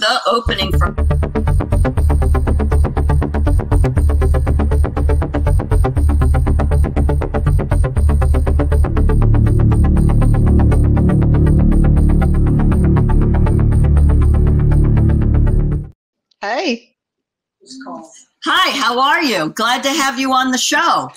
the opening for... Hey. Hi, how are you? Glad to have you on the show.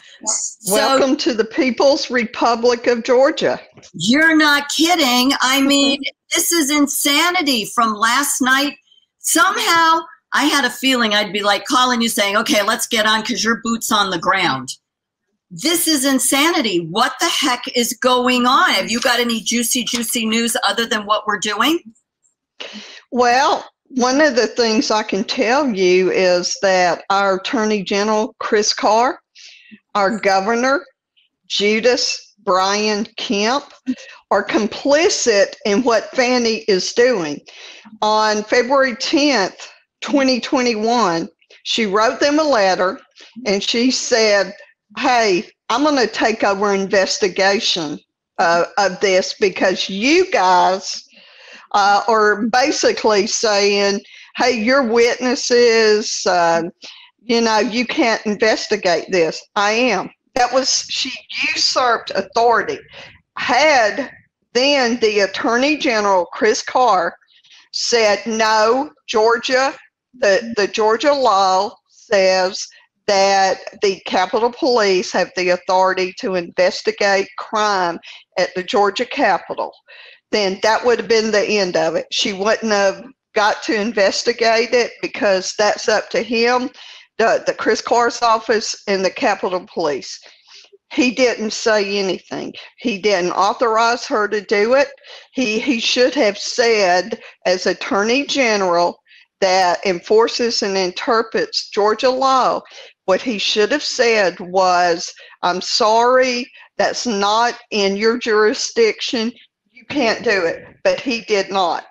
Welcome to the People's Republic of Georgia. You're not kidding. I mean, this is insanity from last night. Somehow, I had a feeling I'd be like calling you saying, okay, let's get on because your boot's on the ground. This is insanity. What the heck is going on? Have you got any juicy news other than what we're doing? Well, one of the things I can tell you is that our Attorney General, Chris Carr, our Governor, Judas Brian Kemp, are complicit in what Fannie is doing. On February 10th, 2021, she wrote them a letter and she said, hey, I'm going to take over investigation of this because you guys are basically saying, hey, you're witnesses, you can't investigate this. I am. She usurped authority. Had then the Attorney General, Chris Carr, said, no, Georgia, the Georgia law says that the Capitol Police have the authority to investigate crime at the Georgia Capitol, then that would have been the end of it. She wouldn't have got to investigate it because that's up to him, the Chris Carr's office and the Capitol Police. He didn't say anything. He didn't authorize her to do it. He should have said, as Attorney General that enforces and interprets Georgia law, what he should have said was, I'm sorry, that's not in your jurisdiction. You can't do it. But he did not.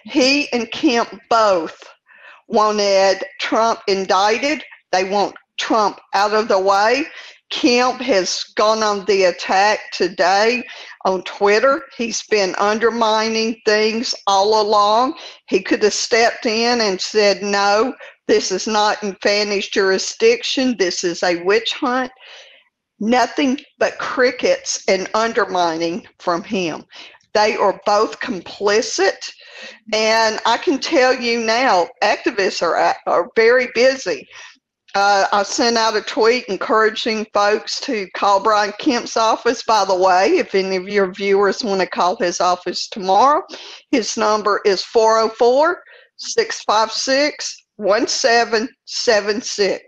He and Kemp both wanted Trump indicted. They want Trump out of the way. Kemp has gone on the attack today on Twitter. He's been undermining things all along. He could have stepped in and said, no, this is not in Fannie's jurisdiction. This is a witch hunt. Nothing but crickets and undermining from him. They are both complicit. And I can tell you now, activists are very busy. I sent out a tweet encouraging folks to call Brian Kemp's office. By the way, if any of your viewers want to call his office tomorrow, his number is 404-656-1776.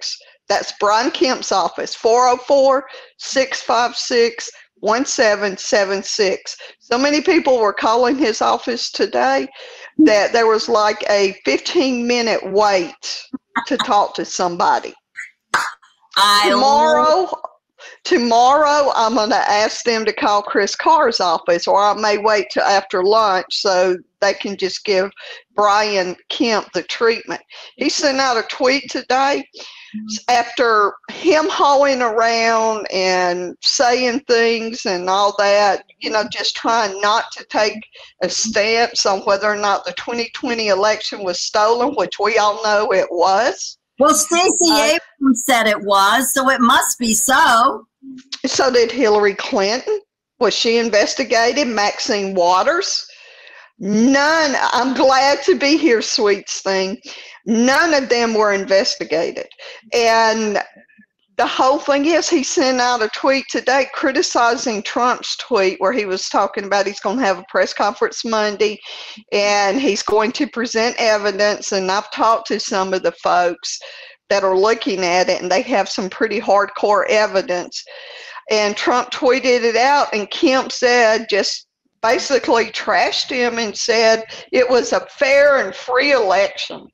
That's Brian Kemp's office, 404-656-1776. So many people were calling his office today that there was like a 15-minute wait to talk to somebody. Tomorrow, I'm going to ask them to call Chris Carr's office, or I may wait till after lunch so they can just give Brian Kemp the treatment. He sent out a tweet today after him hauling around and saying things and all that, just trying not to take a stance on whether or not the 2020 election was stolen, which we all know it was. Well, Stacey Abrams said it was, so it must be so. So did Hillary Clinton. Was she investigated? Maxine Waters? None. I'm glad to be here, sweets thing. None of them were investigated. And the whole thing is, he sent out a tweet today criticizing Trump's tweet where he was talking about he's going to have a press conference Monday and he's going to present evidence. And I've talked to some of the folks that are looking at it, and they have some pretty hardcore evidence. And Trump tweeted it out, and Kemp said, just basically trashed him and said it was a fair and free election.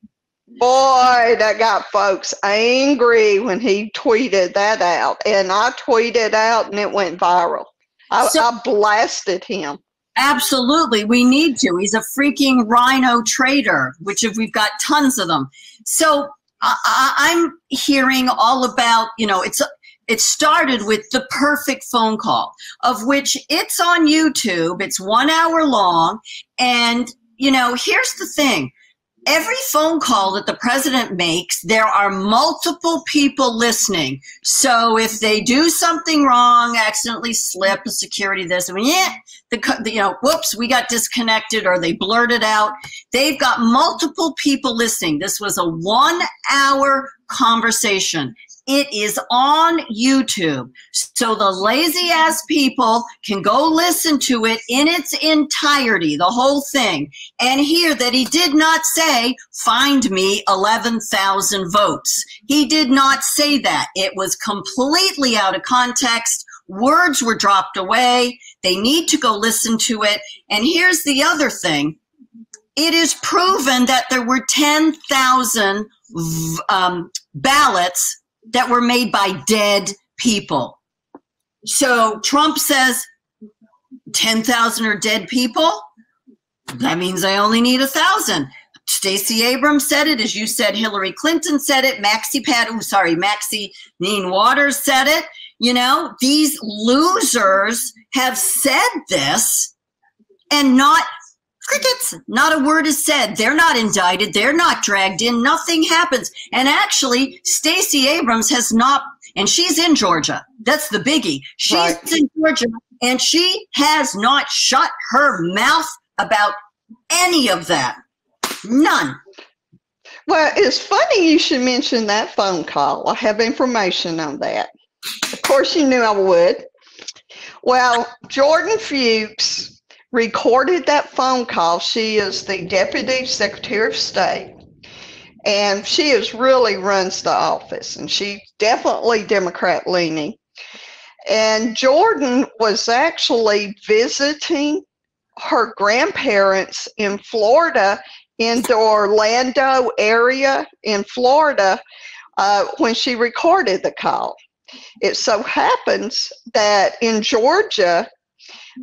Boy, that got folks angry when he tweeted that out. And I tweeted out and it went viral. I blasted him. Absolutely. We need to. He's a freaking rhino traitor, which we've got tons of them. So I'm hearing all about, it started with the perfect phone call, of which it's on YouTube. It's 1 hour long. And, here's the thing. every phone call that the president makes, there are multiple people listening. So if they do something wrong, accidentally slip a security this, I mean, whoops, we got disconnected, or they blurted out. They've got multiple people listening. This was a 1-hour conversation. It is on YouTube. So the lazy ass people can go listen to it in its entirety, the whole thing, and hear that he did not say, find me 11,000 votes. He did not say that. It was completely out of context. Words were dropped away. They need to go listen to it. And here's the other thing. It is proven that there were 10,000 ballots that were made by dead people. So Trump says 10,000 are dead people. That means I only need 1,000. Stacey Abrams said it. As you said, Hillary Clinton said it. Maxine Waters said it. You know, these losers have said this, and not crickets. Not a word is said. They're not indicted. They're not dragged in. Nothing happens. And actually, Stacey Abrams has not, and she's in Georgia. That's the biggie. She's in Georgia, and she has not shut her mouth about any of that. None. Well, it's funny you should mention that phone call. I have information on that. Of course, you knew I would. Well, Jordan Fuchs recorded that phone call. She is the Deputy Secretary of State, and she really runs the office, and she's definitely Democrat leaning. And Jordan was actually visiting her grandparents in Florida, in the Orlando area in Florida, when she recorded the call. It so happens that in Georgia,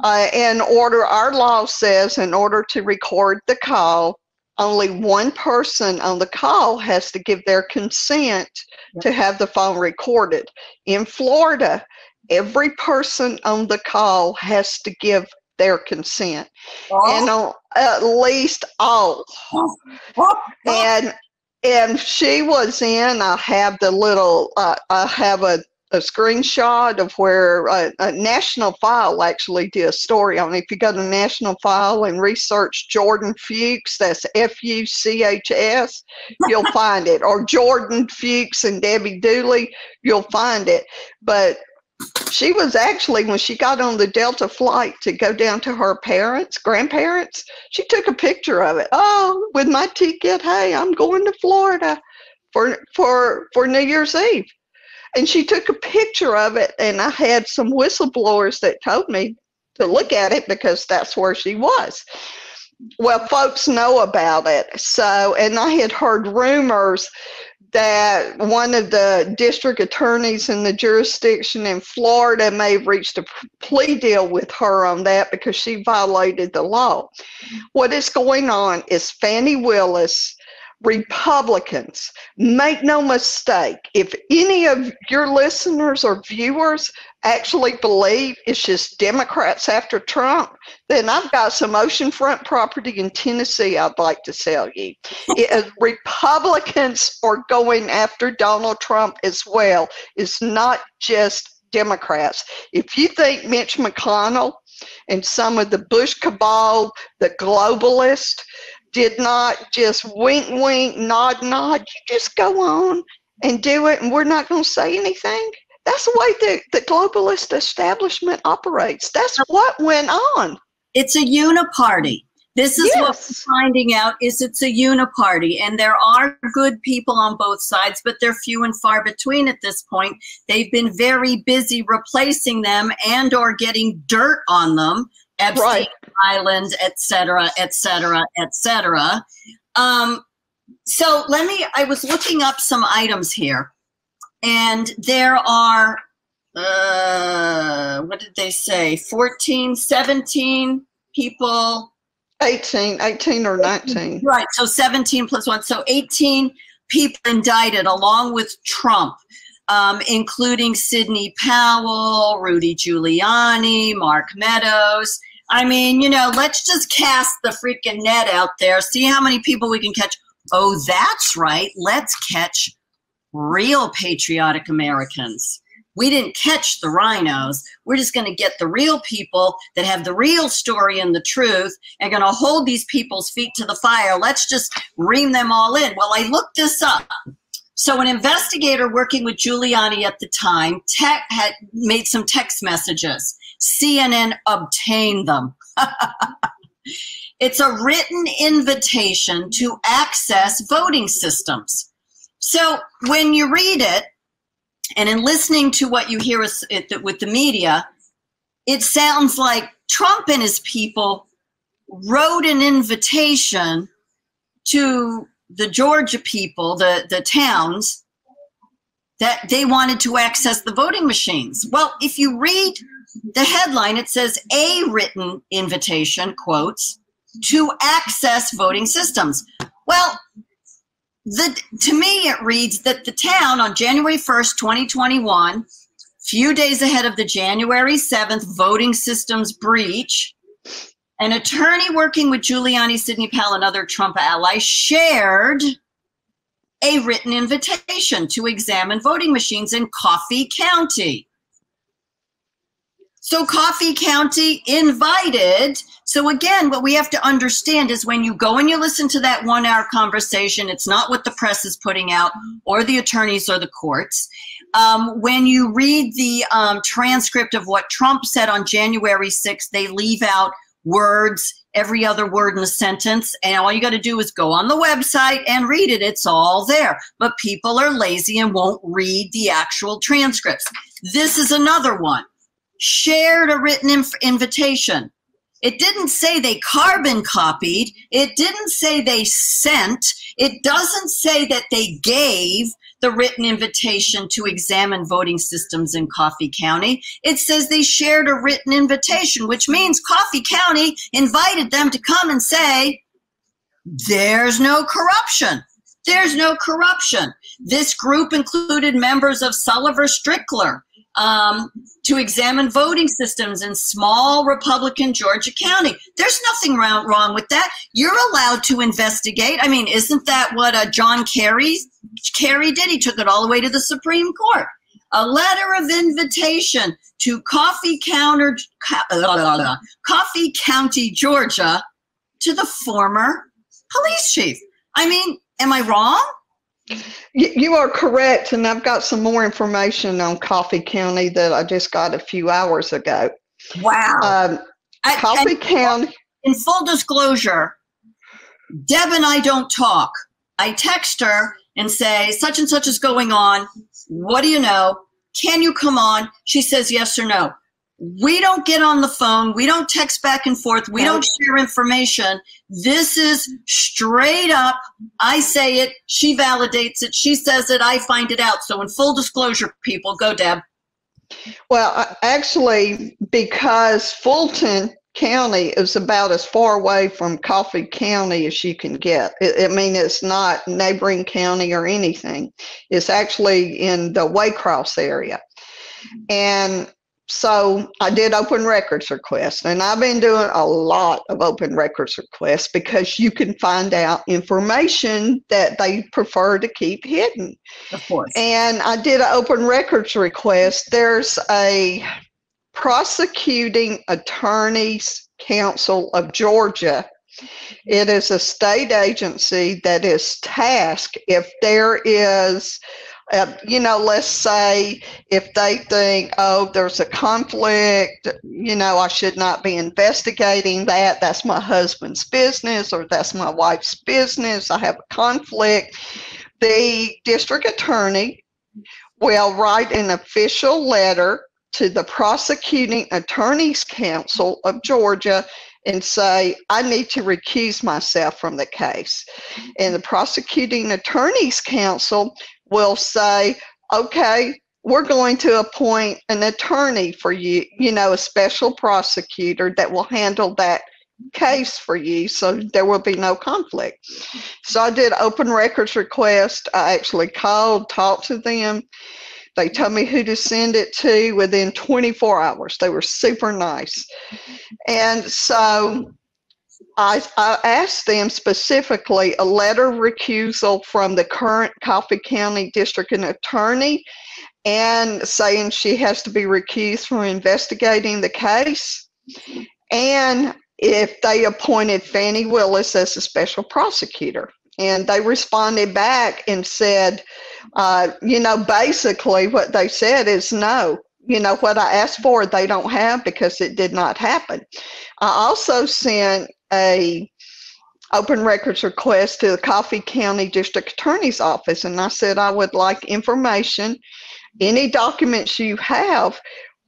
our law says in order to record the call, only one person on the call has to give their consent to have the phone recorded. In Florida, every person on the call has to give their consent, and at least all. And she was in. I have the little. I have a screenshot of where a National File actually did a story on it. If you go to National File and research Jordan Fuchs, that's Fuchs, you'll find it. Or Jordan Fuchs and Debbie Dooley, you'll find it. She was actually, when she got on the Delta flight to go down to her grandparents, she took a picture of it. Oh, with my ticket, hey, I'm going to Florida for New Year's Eve. And she took a picture of it, and I had some whistleblowers that told me to look at it because that's where she was. Well, folks know about it. So, and I had heard rumors that one of the district attorneys in the jurisdiction in Florida may have reached a plea deal with her on that because she violated the law. What is going on is Fani Willis, Republicans, make no mistake, if any of your listeners or viewers actually believe it's just Democrats after Trump, then I've got some oceanfront property in Tennessee I'd like to sell you. Republicans are going after Donald Trump as well. It's not just Democrats. If you think Mitch McConnell and some of the Bush cabal, the globalists, did not just wink, wink, nod, nod, you just go on and do it, and we're not going to say anything. That's the way the globalist establishment operates. That's what went on. It's a uniparty. This is what we're finding out, is it's a uniparty, and there are good people on both sides, but they're few and far between at this point. They've been very busy replacing them and or getting dirt on them. Epstein Island, et cetera, et cetera, et cetera. So I was looking up some items here, and there are, what did they say? 14, 17 people. 18 or 19. Right, so 17 plus 1. So 18 people indicted along with Trump, including Sidney Powell, Rudy Giuliani, Mark Meadows. I mean, let's just cast the freaking net out there, see how many people we can catch. Oh, that's right. Let's catch real patriotic Americans. We didn't catch the rhinos. We're just going to get the real people that have the real story and the truth and going to hold these people's feet to the fire. Let's just ream them all in. Well, I looked this up. So an investigator working with Giuliani at the time had made some text messages. CNN obtained them. It's a written invitation to access voting systems. So when you read it, and in listening to what you hear with the media, it sounds like Trump and his people wrote an invitation to the Georgia people, the towns, that they wanted to access the voting machines. Well, if you read the headline, it says a written invitation, quotes, to access voting systems. Well, to me, it reads that the town on January 1st, 2021, few days ahead of the January 7th voting systems breach, an attorney working with Giuliani, Sidney Powell, and other Trump allies shared a written invitation to examine voting machines in Coffee County. So Coffee County invited. So again, what we have to understand is when you go and you listen to that 1 hour conversation, it's not what the press is putting out or the attorneys or the courts. When you read the transcript of what Trump said on January 6th, they leave out words, every other word in a sentence. And all you got to do is go on the website and read it. It's all there. But people are lazy and won't read the actual transcripts. This is another one. Shared a written invitation. It didn't say they carbon copied. It didn't say they sent. It doesn't say that they gave the written invitation to examine voting systems in Coffee County. It says they shared a written invitation, which means Coffee County invited them to come and say, there's no corruption. There's no corruption. This group included members of Sullivan Strickler, to examine voting systems in small Republican Georgia County. There's nothing wrong with that. You're allowed to investigate. I mean, isn't that what John Kerry did? He took it all the way to the Supreme Court. A letter of invitation to Coffee County, Georgia, to the former police chief. I mean, am I wrong? You are correct, and I've got some more information on Coffee County that I just got a few hours ago. Wow. Coffee County. In full disclosure, Deb and I don't talk. I text her and say, such and such is going on. What do you know? Can you come on? She says yes or no. We don't get on the phone. We don't text back and forth. We don't share information. This is straight up. I say it. She validates it. She says it. I find it out. So in full disclosure, people, go Deb. Well, actually, because Fulton County is about as far away from Coffee County as you can get. I mean, it's not neighboring county or anything. It's actually in the Waycross area. And so I did open records requests, and I've been doing a lot of open records requests because you can find out information that they prefer to keep hidden. Of course. And I did an open records request. There's a Prosecuting Attorneys Council of Georgia. It is a state agency that is tasked if there is let's say if they think, oh, there's a conflict, I should not be investigating that. That's my husband's business, or that's my wife's business. I have a conflict. The district attorney will write an official letter to the Prosecuting Attorneys Council of Georgia and say, I need to recuse myself from the case. And the Prosecuting Attorneys Council will say, okay, we're going to appoint an attorney for you, a special prosecutor that will handle that case for you, so there will be no conflict. So I did open records request. I actually called, talked to them. They told me who to send it to within 24 hours. They were super nice. And so I asked them specifically a letter of recusal from the current Coffee County District Attorney and saying she has to be recused from investigating the case, and if they appointed Fannie Willis as a special prosecutor. And they responded back and said, basically what they said is no. What I asked for, they don't have because it did not happen. I also sent a open records request to the Coffee County District Attorney's Office, and I said I would like information, any documents you have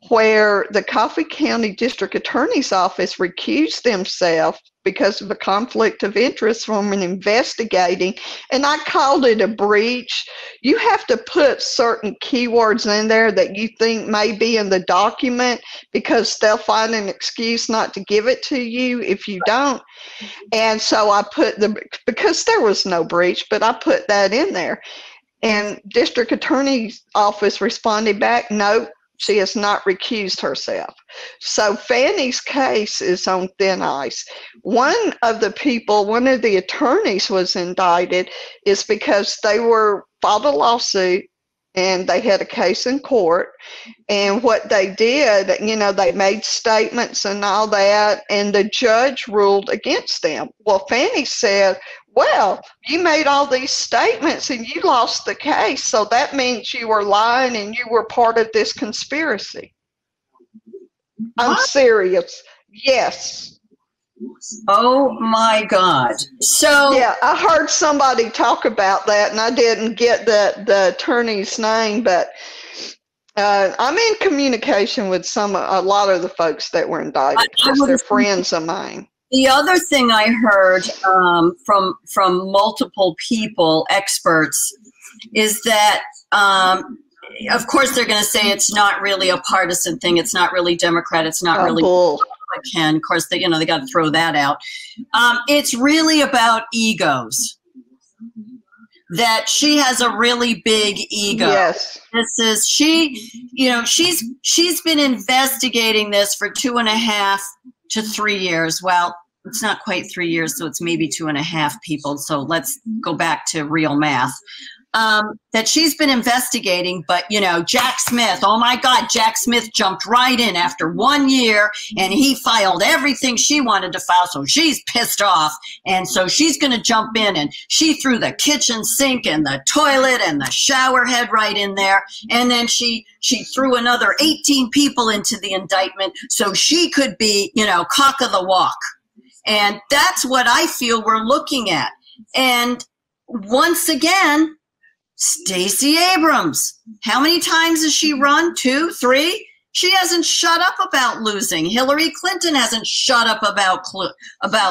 where the Coffee County District Attorney's Office recused themselves because of a conflict of interest from an investigating, and I called it a breach. You have to put certain keywords in there that you think may be in the document because they'll find an excuse not to give it to you if you don't. And so I put because there was no breach, but I put that in there. And District Attorney's Office responded back, no, she has not recused herself. So Fannie's case is on thin ice. One of the attorneys was indicted is because they filed a lawsuit and they had a case in court. And what they did, they made statements and all that, and the judge ruled against them. Well, Fannie said, well, you made all these statements and you lost the case, so that means you were lying and you were part of this conspiracy. I'm serious. Yes. Oh my God. So yeah, I heard somebody talk about that, and I didn't get the attorney's name, but I'm in communication with a lot of the folks that were indicted because they're friends of mine. The other thing I heard from multiple people, experts, is that, of course, they're going to say it's not really a partisan thing. It's not really Democrat. It's not really Republican. Of course, they got to throw that out. It's really about egos. That she has a really big ego. Yes. This is she's been investigating this for 2.5 to 3 years. Well, it's not quite 3 years, so it's maybe 2.5 people. So let's go back to real math. That she's been investigating, but Jack Smith, oh my God, Jack Smith jumped right in after 1 year and he filed everything she wanted to file. So she's pissed off. And so she's going to jump in, and she threw the kitchen sink and the toilet and the shower head right in there. And then she threw another 18 people into the indictment so she could be, cock of the walk. And that's what I feel we're looking at. And once again, Stacey Abrams, how many times has she run? 2, 3? She hasn't shut up about losing. Hillary Clinton hasn't shut up about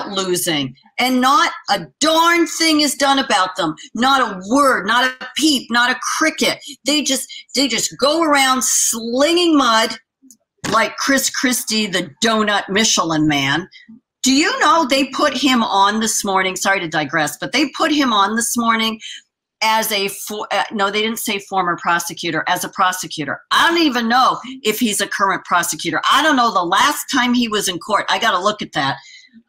losing. And not a darn thing is done about them. Not a word, not a peep, not a cricket. They just go around slinging mud like Chris Christie, the donut Michelin man. Do you know they put him on this morning? Sorry to digress, but they put him on this morning as no, they didn't say former prosecutor, as a prosecutor. I don't even know if he's a current prosecutor. I don't know the last time he was in court. I got to look at that.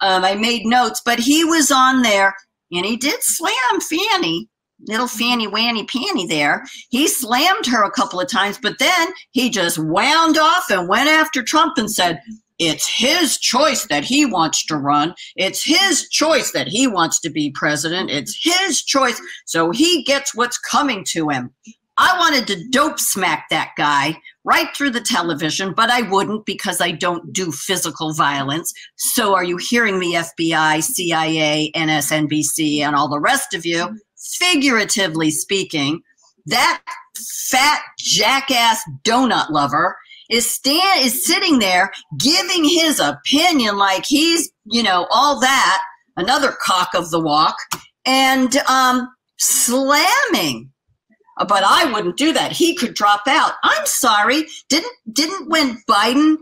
I made notes, but he was on there, and he did slam Fannie, little Fanny Wanny Panny there. He slammed her a couple of times, but then he just wound off and went after Trump and said, it's his choice that he wants to run. It's his choice that he wants to be president. It's his choice. So he gets what's coming to him. I wanted to dope smack that guy right through the television, but I wouldn't because I don't do physical violence. So are you hearing me, FBI, CIA, NSNBC, and all the rest of you? Figuratively speaking, that fat jackass donut lover is sitting there giving his opinion like he's, all that, another cock of the walk, and slamming. But I wouldn't do that. He could drop out. I'm sorry. Didn't when Biden,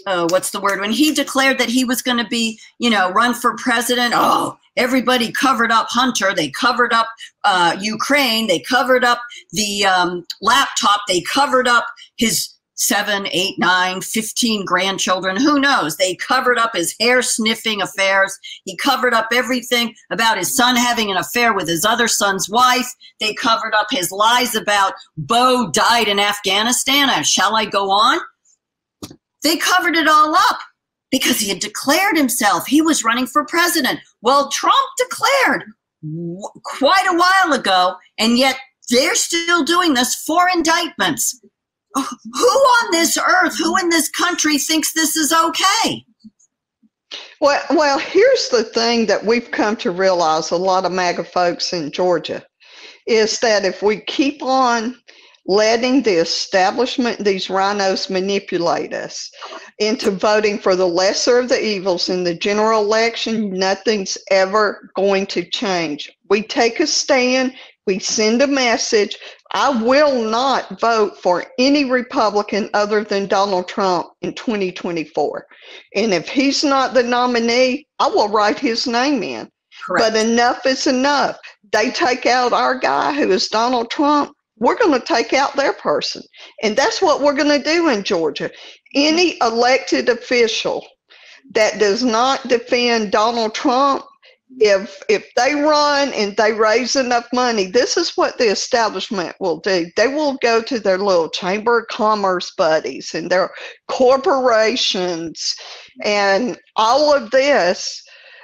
what's the word? When he declared that he was going to be, run for president, everybody covered up Hunter. They covered up Ukraine. They covered up the laptop. They covered up his 7, 8, 9, 15 grandchildren. Who knows? They covered up his hair sniffing affairs. He covered up everything about his son having an affair with his other son's wife. They covered up his lies about Bo died in Afghanistan. Shall I go on? They covered it all up because he had declared himself. He was running for president. Well, Trump declared quite a while ago, and yet they're still doing this. 4 indictments. Who on this earth, who in this country thinks this is okay? Well, here's the thing that we've come to realize, a lot of MAGA folks in Georgia, is that if we keep on letting the establishment, these rhinos, manipulate us into voting for the lesser of the evils in the general election, nothing's ever going to change. We take a stand. We send a message. I will not vote for any Republican other than Donald Trump in 2024. And if he's not the nominee, I will write his name in. Correct. But enough is enough. They take out our guy who is Donald Trump. We're going to take out their person. And that's what we're going to do in Georgia. Any elected official that does not defend Donald Trump, if they run and they raise enough money, this is what the establishment will do. They will go to their little Chamber of Commerce buddies and their corporations and all of this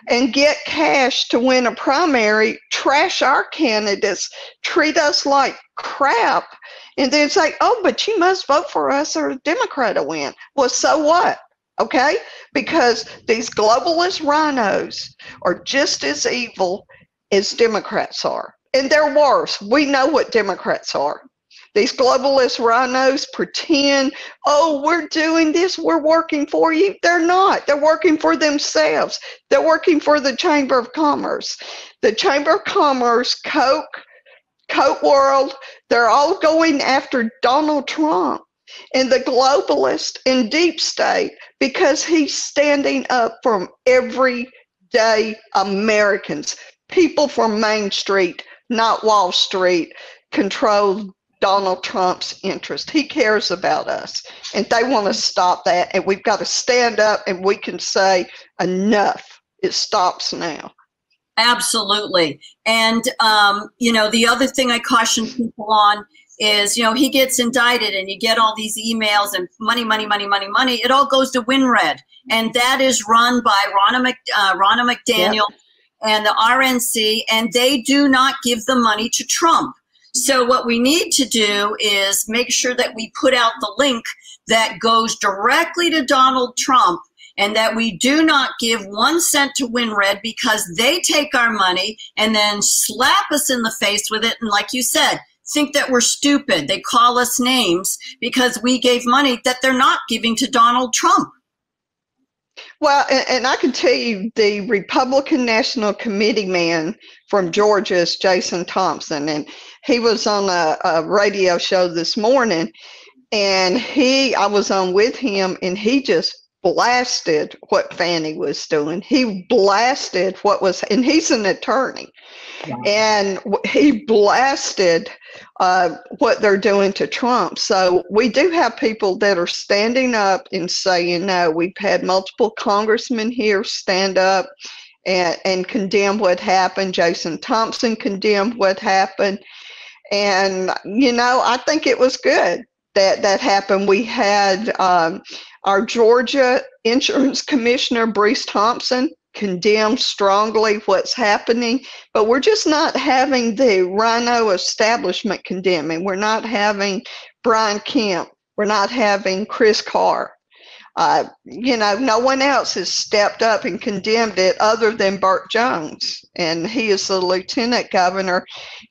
and get cash to win a primary, trash our candidates, treat us like crap, and then say, oh, but you must vote for us or a Democrat will win. Well, so what? Okay, because these globalist rhinos are just as evil as Democrats are. And they're worse. We know what Democrats are. These globalist rhinos pretend, oh, we're doing this, we're working for you. They're not. They're working for themselves. They're working for the Chamber of Commerce. The Chamber of Commerce, Coke World, they're all going after Donald Trump and the globalist and deep state because he's standing up for everyday Americans. People from Main Street, not Wall Street, control Donald Trump's interest. He cares about us, and they want to stop that, and we've got to stand up and we can say enough. It stops now. Absolutely. And, the other thing I caution people on is, he gets indicted and you get all these emails and money, money, money, money, money. It all goes to WinRed. And that is run by Ronna McDaniel Yep. and the RNC, and they do not give the money to Trump. So what we need to do is make sure that we put out the link that goes directly to Donald Trump, and that we do not give 1 cent to WinRed because they take our money and then slap us in the face with it. And like you said, think that we're stupid. They call us names because we gave money that they're not giving to Donald Trump. Well, and I can tell you the Republican National Committee man from Georgia is Jason Thompson, and he was on a radio show this morning, and I was on with him, and he just blasted what Fannie was doing. He blasted and he's an attorney. Wow. And he blasted what they're doing to Trump. So we do have people that are standing up and saying, no, we've had multiple congressmen here stand up and condemn what happened. Jason Thompson condemned what happened. And, I think it was good that happened. We had our Georgia Insurance Commissioner, Bruce Thompson, condemn strongly what's happening, but we're just not having the rhino establishment condemning. We're not having Brian Kemp. We're not having Chris Carr. No one else has stepped up and condemned it other than Burt Jones, and he is the lieutenant governor,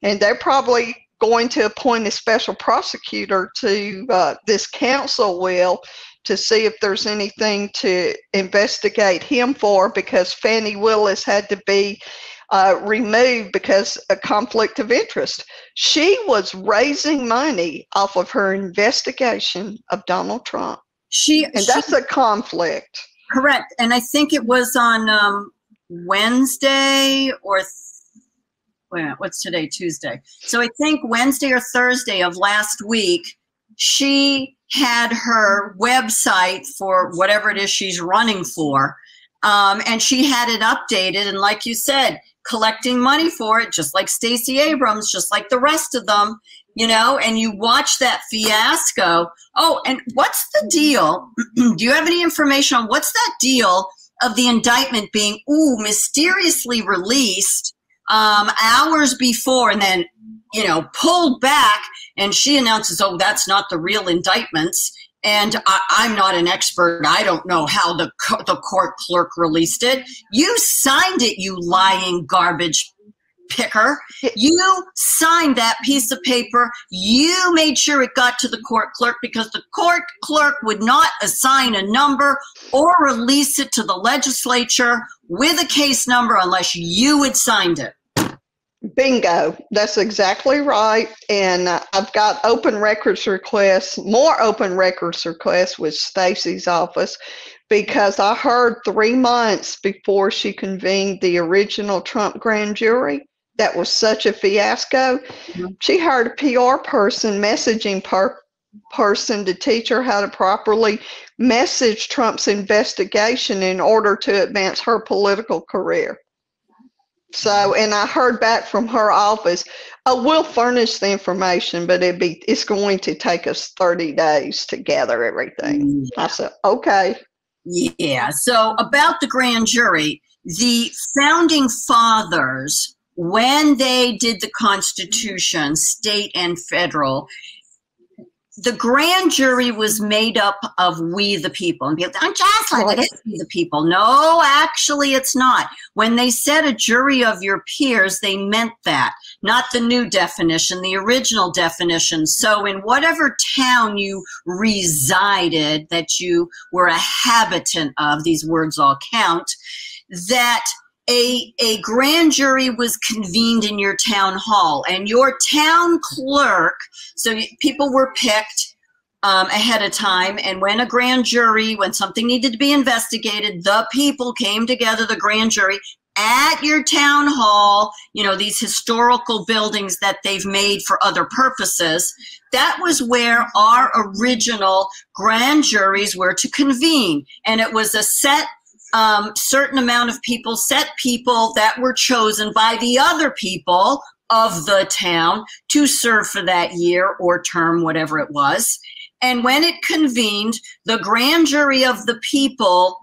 and they're probably going to appoint a special prosecutor to this council will to see if there's anything to investigate him for, because Fannie Willis had to be removed because of conflict of interest. She was raising money off of her investigation of Donald Trump. That's a conflict. Correct. And I think it was on Wednesday or what's today? Tuesday. So I think Wednesday or Thursday of last week, she had her website for whatever it is she's running for, and she had it updated. And like you said, collecting money for it, just like Stacey Abrams, just like the rest of them, you know, and you watch that fiasco. Oh, and what's the deal? Do you have any information on what's that deal of the indictment being, mysteriously released hours before and then, you know, pulled back, and she announces, oh, that's not the real indictments. And I'm not an expert. I don't know how the court clerk released it. You signed it, you lying garbage picker. You signed that piece of paper. You made sure it got to the court clerk, because the court clerk would not assign a number or release it to the legislature with a case number unless you had signed it. Bingo. That's exactly right. And I've got open records requests, more open records requests with Stacey's office, because I heard 3 months before she convened the original Trump grand jury, that was such a fiasco. She hired a PR person, messaging person to teach her how to properly message Trump's investigation in order to advance her political career. So, and I heard back from her office, we'll furnish the information, but it's going to take us 30 days to gather everything. Yeah. I said, okay. Yeah. So about the grand jury, the founding fathers, when they did the Constitution, state and federal, the grand jury was made up of we the people. And people, Jocelyn, it is we the people. No, actually it's not. When they said a jury of your peers, they meant that, not the new definition, the original definition. So in whatever town you resided, that you were a habitant of, these words all count, that a grand jury was convened in your town hall, and your town clerk, so people were picked ahead of time, and when a grand jury, when something needed to be investigated, the people came together, the grand jury, at your town hall, you know, these historical buildings that they've made for other purposes. That was where our original grand juries were to convene, and it was a certain amount of people, set people that were chosen by the other people of the town to serve for that year or term, whatever it was. And when it convened, the grand jury of the people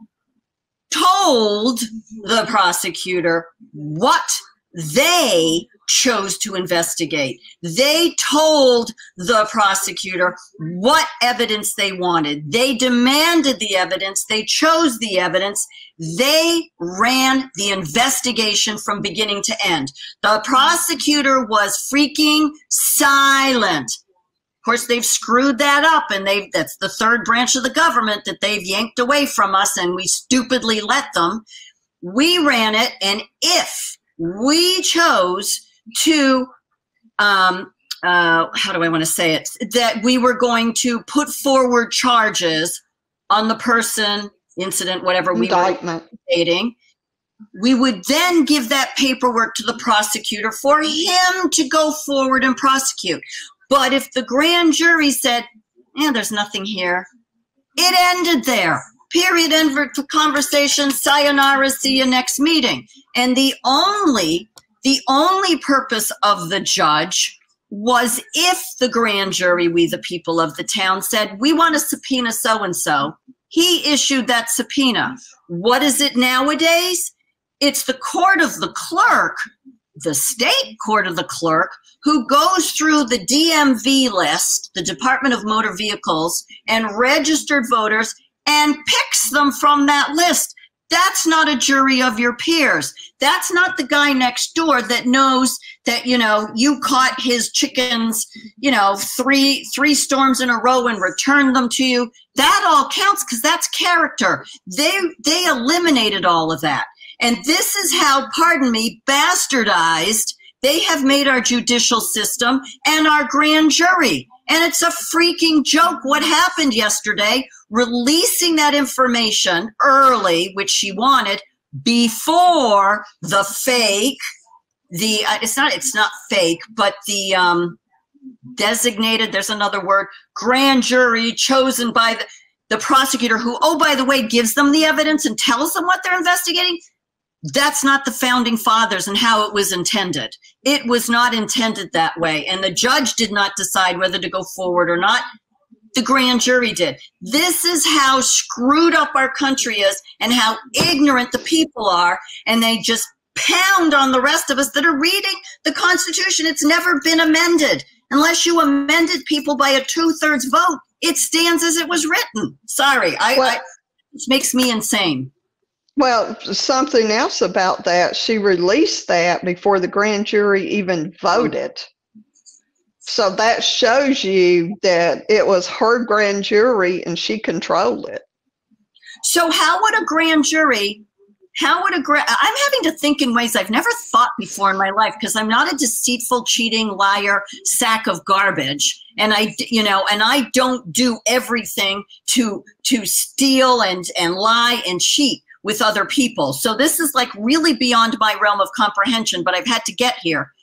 told the prosecutor what they chose to investigate. They told the prosecutor what evidence they wanted. They demanded the evidence. They chose the evidence. They ran the investigation from beginning to end. The prosecutor was freaking silent. Of course, they've screwed that up, and that's the third branch of the government that they've yanked away from us, and we stupidly let them. We ran it, and if we chose to, how do I want to say it, that we were going to put forward charges on the person, incident, whatever we were investigating, we would then give that paperwork to the prosecutor for him to go forward and prosecute. But if the grand jury said, there's nothing here, it ended there. Period. End of conversation. Sayonara. See you next meeting. And the only purpose of the judge was if the grand jury, we the people of the town, said, we want to subpoena so-and-so. He issued that subpoena. What is it nowadays? It's the court of the clerk, the state court of the clerk, who goes through the DMV list, the Department of Motor Vehicles, and registered voters, and picks them from that list. That's not a jury of your peers. That's not the guy next door that knows that, you know, you caught his chickens, you know, three storms in a row and returned them to you. That all counts because that's character. They eliminated all of that. And this is how, pardon me, bastardized they have made our judicial system and our grand jury. And it's a freaking joke what happened yesterday, releasing that information early, which she wanted, before the fake, it's not fake, but the designated, there's another word, grand jury chosen by the prosecutor who, oh, by the way, gives them the evidence and tells them what they're investigating. That's not the founding fathers and how it was intended. It was not intended that way. And the judge did not decide whether to go forward or not. The grand jury did. This is how screwed up our country is and how ignorant the people are. And they just pound on the rest of us that are reading the Constitution. It's never been amended. Unless you amended people by a 2/3 vote, it stands as it was written. Sorry, it makes me insane. Well, something else about that, she released that before the grand jury even voted. So that shows you that it was her grand jury and she controlled it. So how would a grand jury, I'm having to think in ways I've never thought before in my life, because I'm not a deceitful, cheating, liar, sack of garbage. And I don't do everything to steal and lie and cheat with other people. So this is like really beyond my realm of comprehension, but I've had to get here.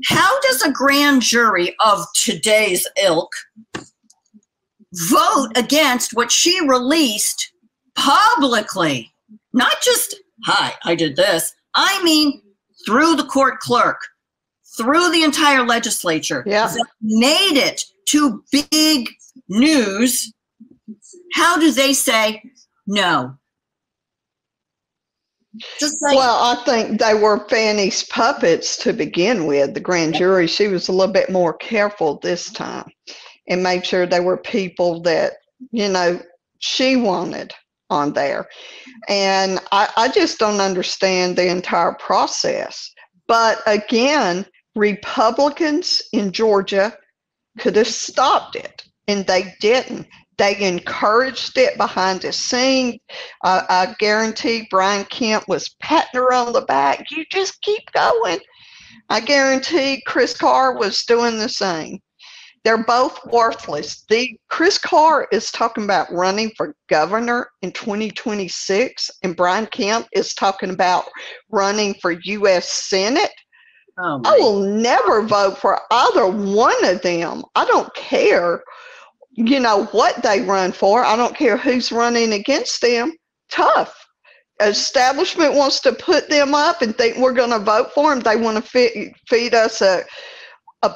How does a grand jury of today's ilk vote against what she released publicly? Not just, hi, I did this. I mean, through the court clerk, through the entire legislature, that made it to big news. How do they say no? Well, I think they were Fanny's puppets to begin with. The grand jury, she was a little bit more careful this time and made sure they were people that, she wanted on there. And I just don't understand the entire process. But again, Republicans in Georgia could have stopped it, and they didn't. They encouraged it behind the scenes. I guarantee Brian Kemp was patting her on the back. You just keep going. I guarantee Chris Carr was doing the same. They're both worthless. Chris Carr is talking about running for governor in 2026, and Brian Kemp is talking about running for U.S. Senate. Oh, I will never vote for either one of them. I don't care what they run for. I don't care who's running against them. Tough. Establishment wants to put them up and think we're going to vote for them. They want to feed us a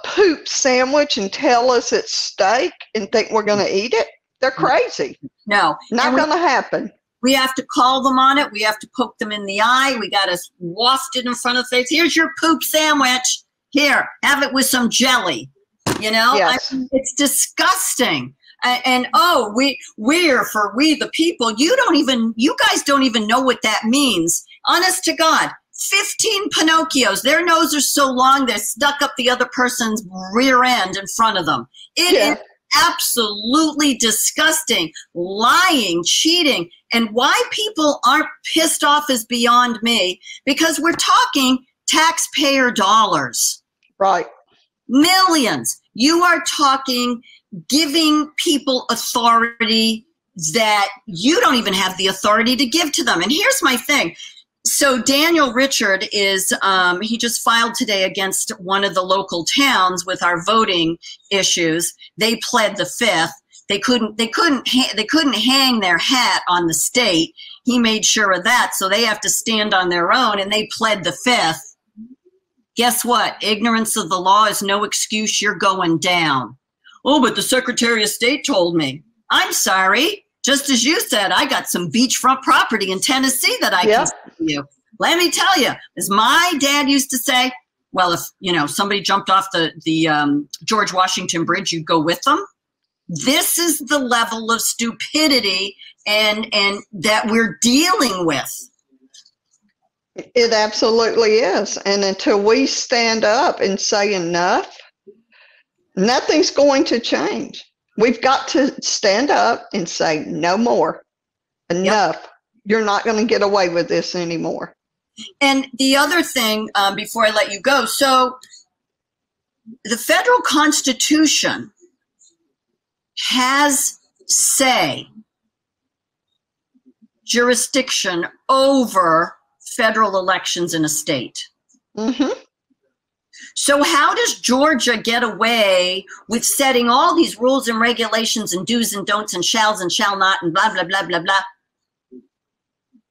poop sandwich and tell us it's steak and think we're going to eat it. They're crazy. No. Not going to happen. We have to call them on it. We have to poke them in the eye. We got to waft it in front of the face. Here's your poop sandwich. Here, have it with some jelly. Yes. It's disgusting. And we're for we the people. You guys don't even know what that means. Honest to God, 15 Pinocchios. Their noses are so long they're stuck up the other person's rear end in front of them. It is absolutely disgusting. Lying, cheating, and why people aren't pissed off is beyond me. Because we're talking taxpayer dollars. Right. Millions. You are talking giving people authority that you don't even have the authority to give to them. And here's my thing. So Daniel Richard is, he just filed today against one of the local towns with our voting issues. They pled the fifth. They couldn't hang their hat on the state. He made sure of that. So they have to stand on their own, and they pled the fifth. Guess what? Ignorance of the law is no excuse. You're going down. Oh, but the Secretary of State told me. I'm sorry. Just as you said, I got some beachfront property in Tennessee that I can sell you. Let me tell you, as my dad used to say, well, if somebody jumped off the George Washington Bridge, you'd go with them. This is the level of stupidity and that we're dealing with. It absolutely is. And until we stand up and say enough, nothing's going to change. We've got to stand up and say no more. Enough. Yep. You're not going to get away with this anymore. And the other thing, before I let you go, so the federal Constitution has jurisdiction over federal elections in a state. Mm-hmm. So how does Georgia get away with setting all these rules and regulations and do's and don'ts and shalls and shall not and blah, blah, blah, blah, blah,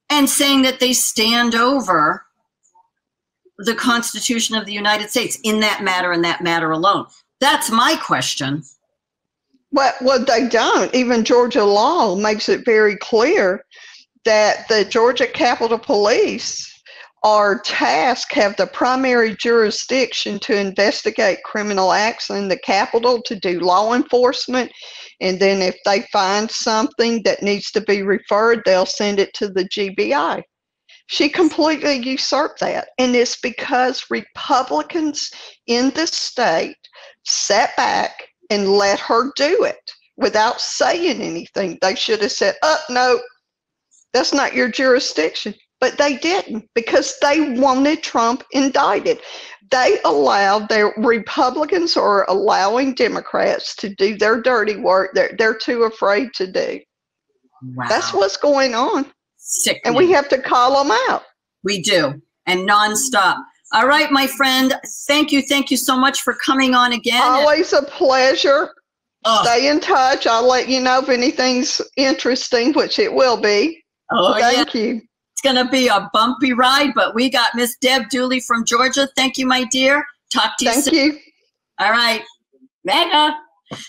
and saying that they stand over the Constitution of the United States in that matter and that matter alone? That's my question. Well, they don't. Even Georgia law makes it very clear that the Georgia Capitol Police are tasked, have the primary jurisdiction to investigate criminal acts in the Capitol, to do law enforcement. And then if they find something that needs to be referred, they'll send it to the GBI. She completely usurped that. And it's because Republicans in the state sat back and let her do it without saying anything. They should have said, oh, no, that's not your jurisdiction. But they didn't, because they wanted Trump indicted. They allowed, their Republicans are allowing Democrats to do their dirty work they're too afraid to do. Wow. That's what's going on. Sickening. And we have to call them out. We do, and nonstop. All right, my friend, thank you so much for coming on again. Always a pleasure. Stay in touch. I'll let you know if anything's interesting, which it will be. Thank you. It's going to be a bumpy ride, but we got Miss Deb Dooley from Georgia. Thank you, my dear. Talk to you soon. Thank you. All right. Mega.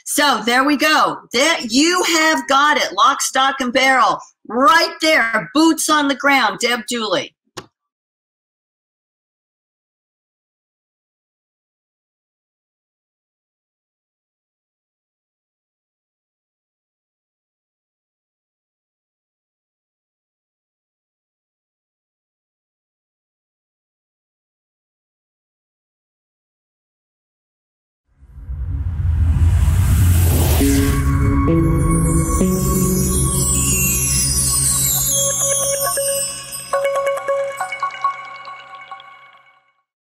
So there we go. There, you have got it. Lock, stock, and barrel. Right there. Boots on the ground. Deb Dooley. Thank you.